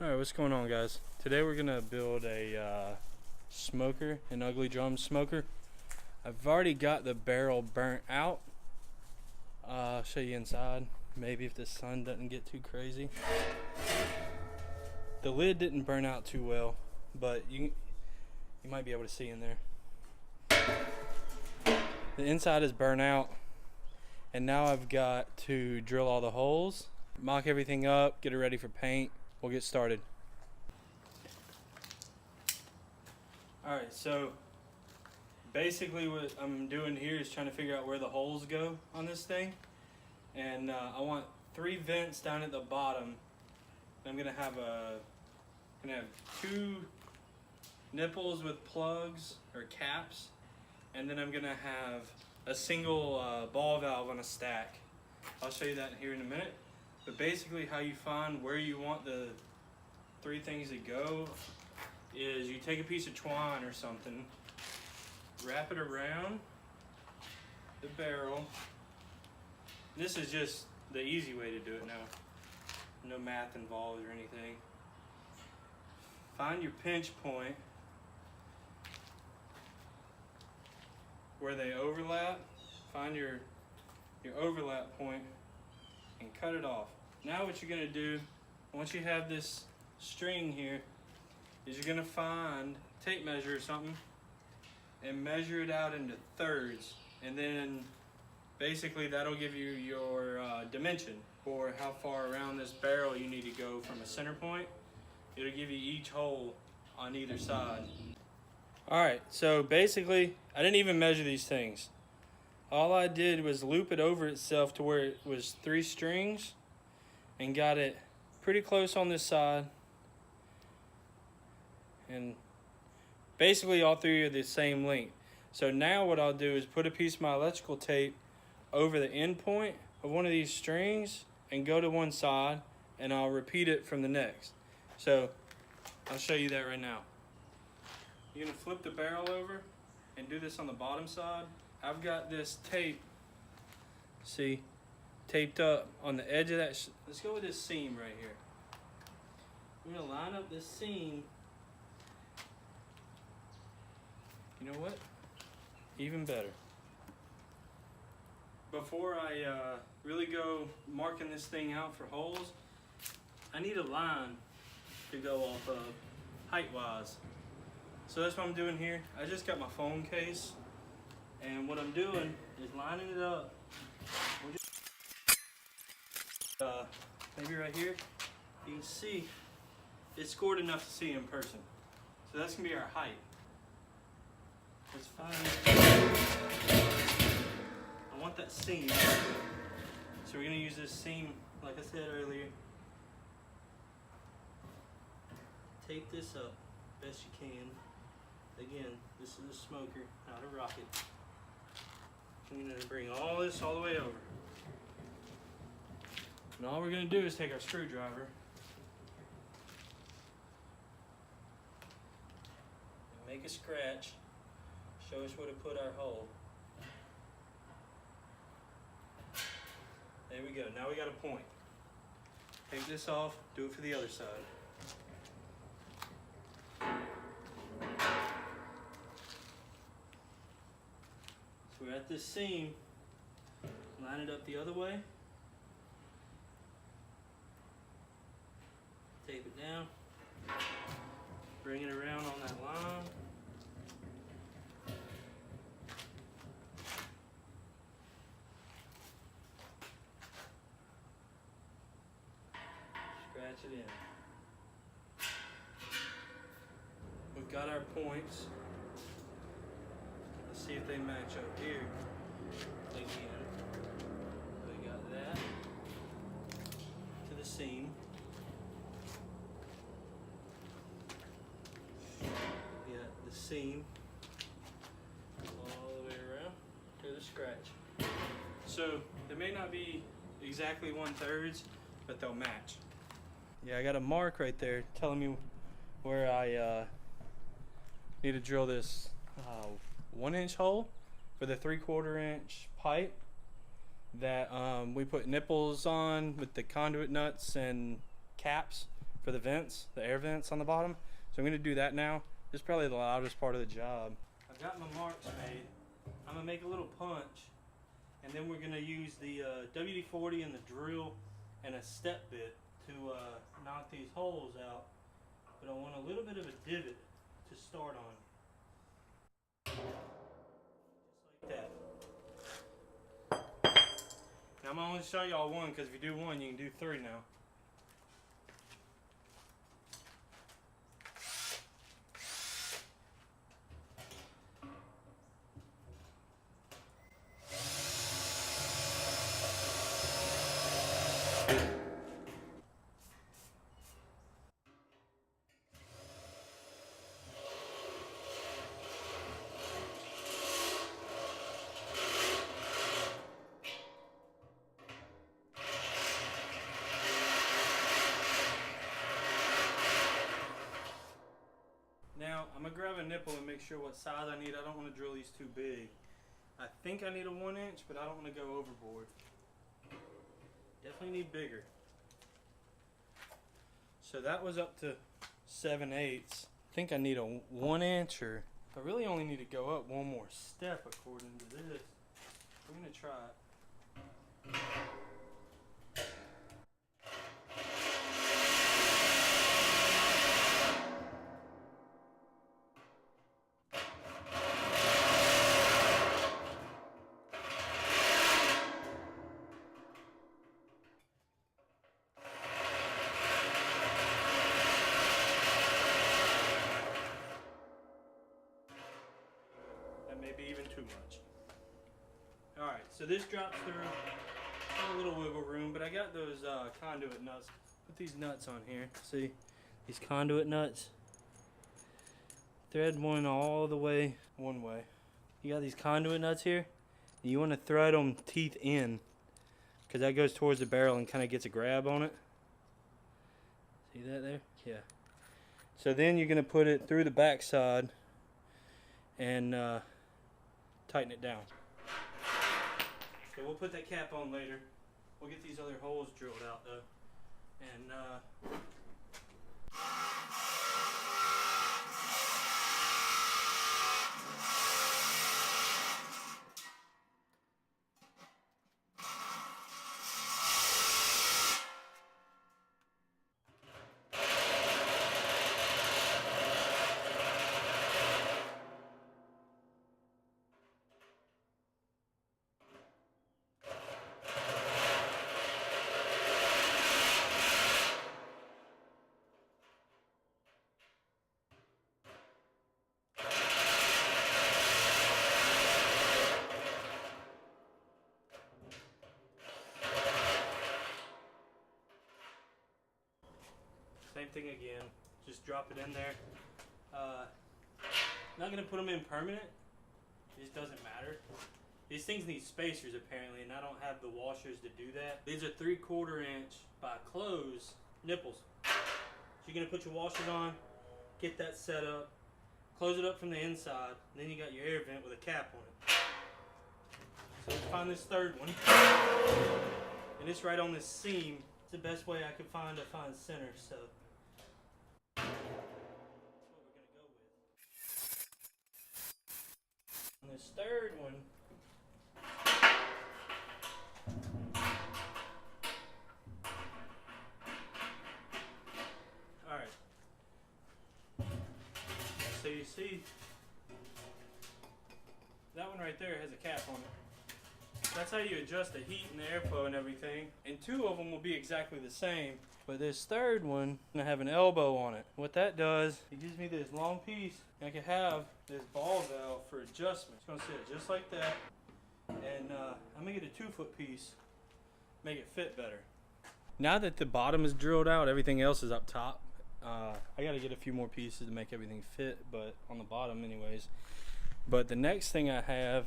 Alright, what's going on, guys? Today we're gonna build a smoker, an ugly drum smoker. I've already got the barrel burnt out. I'll show you inside, maybe if the sun doesn't get too crazy. The lid didn't burn out too well, but you might be able to see in there. The inside is burnt out, and now I've got to drill all the holes, mock everything up, get it ready for paint. We'll get started. Alright, so basically what I'm doing here is trying to figure out where the holes go on this thing. And I want 3 vents down at the bottom. I'm gonna have 2 nipples with plugs or caps, and then I'm gonna have a single ball valve on a stack. I'll show you that here in a minute. But basically how you find where you want the 3 things to go is you take a piece of twine or something, wrap it around the barrel. This is just the easy way to do it now. No math involved or anything. Find your pinch point where they overlap. Find your overlap point and cut it off. Now what you're gonna do, once you have this string here, is you're gonna find a tape measure or something and measure it out into thirds, and then basically that'll give you your dimension for how far around this barrel you need to go from a center point. It'll give you each hole on either side. Alright, so basically I didn't even measure these things. All I did was loop it over itself to where it was 3 strings and got it pretty close on this side. And basically all 3 are the same length. So now what I'll do is put a piece of my electrical tape over the end point of one of these strings and go to one side, and I'll repeat it from the next. So I'll show you that right now. You're gonna flip the barrel over and do this on the bottom side. I've got this tape, see, taped up on the edge of that. Let's go with this seam right here. I'm gonna line up this seam. You know what? Even better. Before I really go marking this thing out for holes, I need a line to go off of height-wise. So that's what I'm doing here. I just got my phone case, and what I'm doing is lining it up. Maybe right here, you can see it's scored enough to see in person. So that's gonna be our height. Let's find, I want that seam. So we're gonna use this seam, like I said earlier. Tape this up best you can. Again, this is a smoker, not a rocket. I'm gonna bring all this all the way over. And all we're gonna do is take our screwdriver and make a scratch. Show us where to put our hole. There we go. Now we got a point. Take this off, do it for the other side. So we're at this seam, line it up the other way. Tape it down, bring it around on that line. Scratch it in. We've got our points. Let's see if they match up here. Again, we got that to the seam. We got the seam all the way around to the scratch. So they may not be exactly 1/3, but they'll match. Yeah, I got a mark right there telling me where I need to drill this 1-inch hole for the 3/4 inch pipe that we put nipples on with the conduit nuts and caps for the vents, the air vents on the bottom. So I'm gonna do that now. This is probably the loudest part of the job. I've got my marks made. I'm gonna make a little punch, and then we're gonna use the WD-40 and the drill and a step bit to knock these holes out. But I want a little bit of a divot to start on. Just like that. Now I'm gonna only show y'all one, because if you do one, you can do 3 now. Now, I'm going to grab a nipple and make sure what size I need. I don't want to drill these too big. I think I need a 1 inch, but I don't want to go overboard. Definitely need bigger. So that was up to 7/8. I think I need a 1 inch, or I really only need to go up one more step according to this. I'm going to try it. Maybe even too much. Alright, so this drops through. A little wiggle room, but I got those conduit nuts. Put these nuts on here. See? These conduit nuts. Thread one all the way one way. You got these conduit nuts here. And you want to thread them teeth in, because that goes towards the barrel and kind of gets a grab on it. See that there? Yeah. So then you're going to put it through the back side and tighten it down. So we'll put that cap on later. We'll get these other holes drilled out though. And same thing again, just drop it in there. Not gonna put them in permanent, it just doesn't matter. These things need spacers apparently, and I don't have the washers to do that. These are 3/4 inch by close nipples. So you're gonna put your washers on, get that set up, close it up from the inside, and then you got your air vent with a cap on it. So let's find this third one. And it's right on this seam. It's the best way I could find to find center, so that's what we're gonna go with. On this third one, alright. So you see that one right there has a cap on it. That's how you adjust the heat and the airflow and everything. And 2 of them will be exactly the same. But this third one, I have an elbow on it. What that does, it gives me this long piece, and I can have this ball valve for adjustment. It's gonna sit just like that. And I'm gonna get a 2-foot piece, make it fit better. Now that the bottom is drilled out, everything else is up top. I gotta get a few more pieces to make everything fit, but on the bottom anyways. But the next thing I have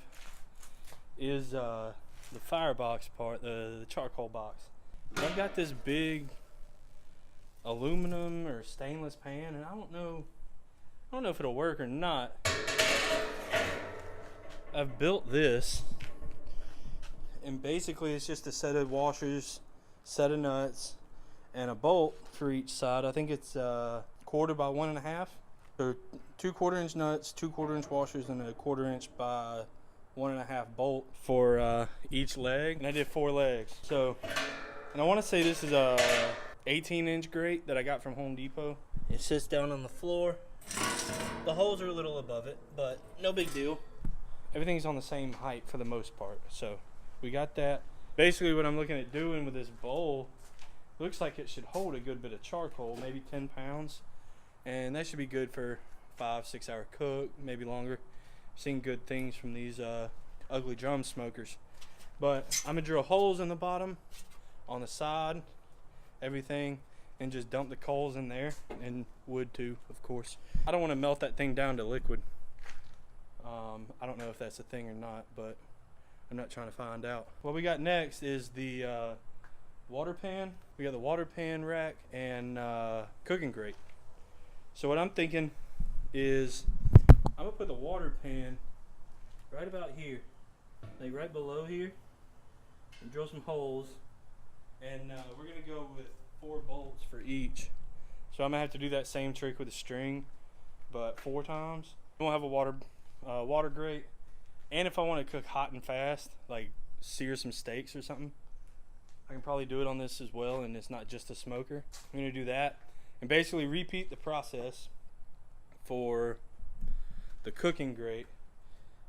is the firebox part, the charcoal box. I've got this big aluminum or stainless pan, and I don't know if it'll work or not. I've built this, and basically it's just a set of washers, set of nuts, and a bolt for each side. I think it's 1/4 by 1.5. So 2 1/4-inch nuts, 2 1/4-inch washers, and a 1/4-inch by 1.5 bolt for each leg. And I did 4 legs. So, and I want to say this is a 18-inch grate that I got from Home Depot. It sits down on the floor. The holes are a little above it, but no big deal. Everything's on the same height for the most part. So we got that. Basically what I'm looking at doing with this bowl, looks like it should hold a good bit of charcoal, maybe 10 pounds. And that should be good for 5-6 hour cook, maybe longer. Seen good things from these ugly drum smokers. But I'm gonna drill holes in the bottom, on the side, everything, and just dump the coals in there, and wood too, of course. I don't want to melt that thing down to liquid. I don't know if that's a thing or not, but I'm not trying to find out. What we got next is the water pan. We got the water pan rack and cooking grate. So what I'm thinking is I'm gonna put the water pan right about here, like right below here, and drill some holes, and we're gonna go with 4 bolts for each. So I'm gonna have to do that same trick with a string, but 4 times. We'll have a water grate, and if I want to cook hot and fast, like sear some steaks or something, I can probably do it on this as well, and it's not just a smoker. I'm gonna do that and basically repeat the process for the cooking grate.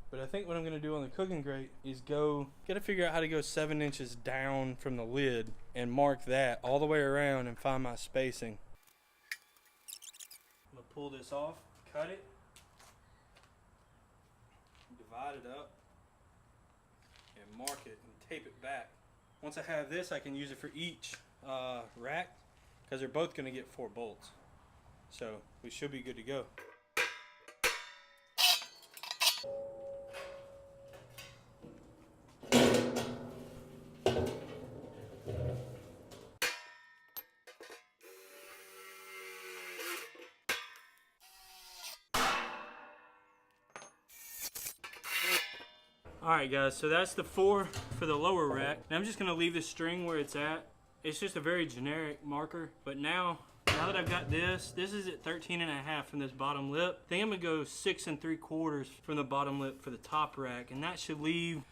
But I think what I'm gonna do on the cooking grate is gotta figure out how to go 7 inches down from the lid and mark that all the way around and find my spacing. I'm gonna pull this off, cut it, divide it up, and mark it and tape it back. Once I have this, I can use it for each rack, because they're both gonna get 4 bolts. So we should be good to go. Alright guys, so that's the 4 for the lower rack. Now I'm just going to leave the string where it's at. It's just a very generic marker. But now that I've got this is at 13.5 from this bottom lip. I think I'm going to go 6 3/4 from the bottom lip for the top rack. And that should leave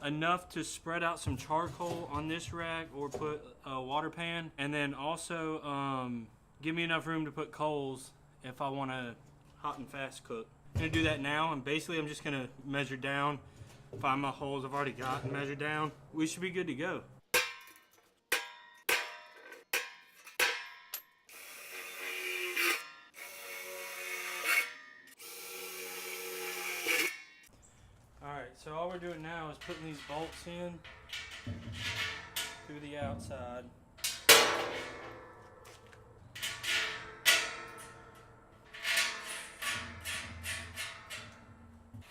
enough to spread out some charcoal on this rack or put a water pan. And then also give me enough room to put coals if I want to hot and fast cook. I'm going to do that now, and basically I'm just going to measure down, find my holes I've already got and measure down. We should be good to go. Alright, so all we're doing now is putting these bolts in through the outside.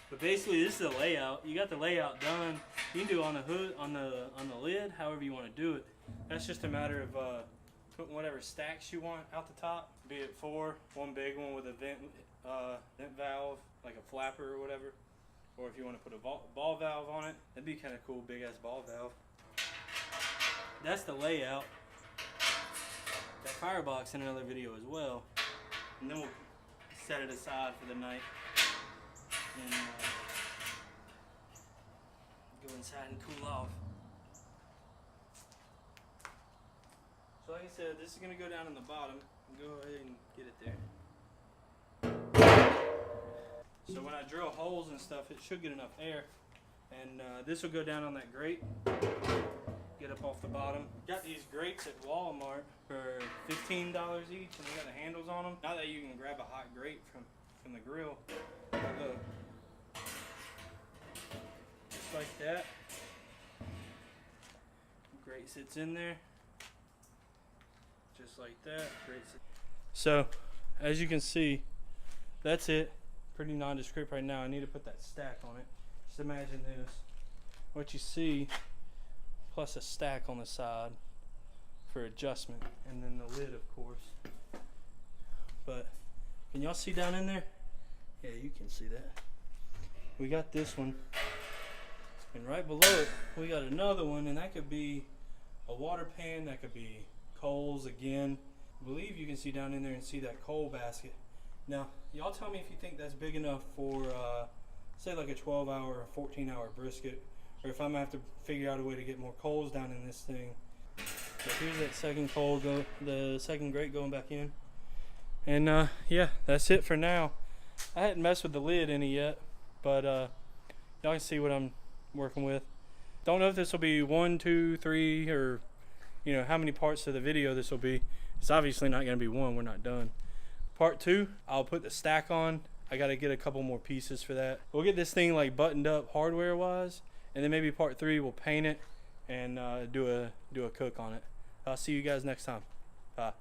But basically this is the layout. You got the layout done. You can do it on the hood, on the lid, however you want to do it. That's just a matter of putting whatever stacks you want out the top. Be it 4, one big one with a vent valve, like a flapper or whatever. Or if you want to put a ball valve on it, that'd be kind of cool, big ass ball valve. That's the layout. That firebox in another video as well. And then we'll set it aside for the night. And go inside and cool off. So like I said, this is going to go down in the bottom. Go ahead and get it there. So when I drill holes and stuff, it should get enough air. And this will go down on that grate. Get up off the bottom. Got these grates at Walmart for $15 each, and they got the handles on them. Now that you can grab a hot grate from the grill. Look. Just like that. Grate sits in there. Just like that. Grate sits. So, as you can see, that's it. Pretty nondescript right now. I need to put that stack on it. Just imagine this. What you see, plus a stack on the side for adjustment, and then the lid, of course. But can y'all see down in there? Yeah, you can see that. We got this one, and right below it we got another one, and that could be a water pan, that could be coals again. I believe you can see down in there and see that coal basket. Now, y'all tell me if you think that's big enough for, say like a 12-hour or 14-hour brisket, or if I'm gonna have to figure out a way to get more coals down in this thing. So here's that second coal, the second grate going back in. And yeah, that's it for now. I hadn't messed with the lid any yet, but y'all can see what I'm working with. Don't know if this will be 1, 2, 3, or you know how many parts of the video this will be. It's obviously not going to be one. We're not done. Part 2, I'll put the stack on. I got to get a couple more pieces for that. We'll get this thing like buttoned up hardware wise, and then maybe part 3 we'll paint it and do a cook on it. I'll see you guys next time. Bye.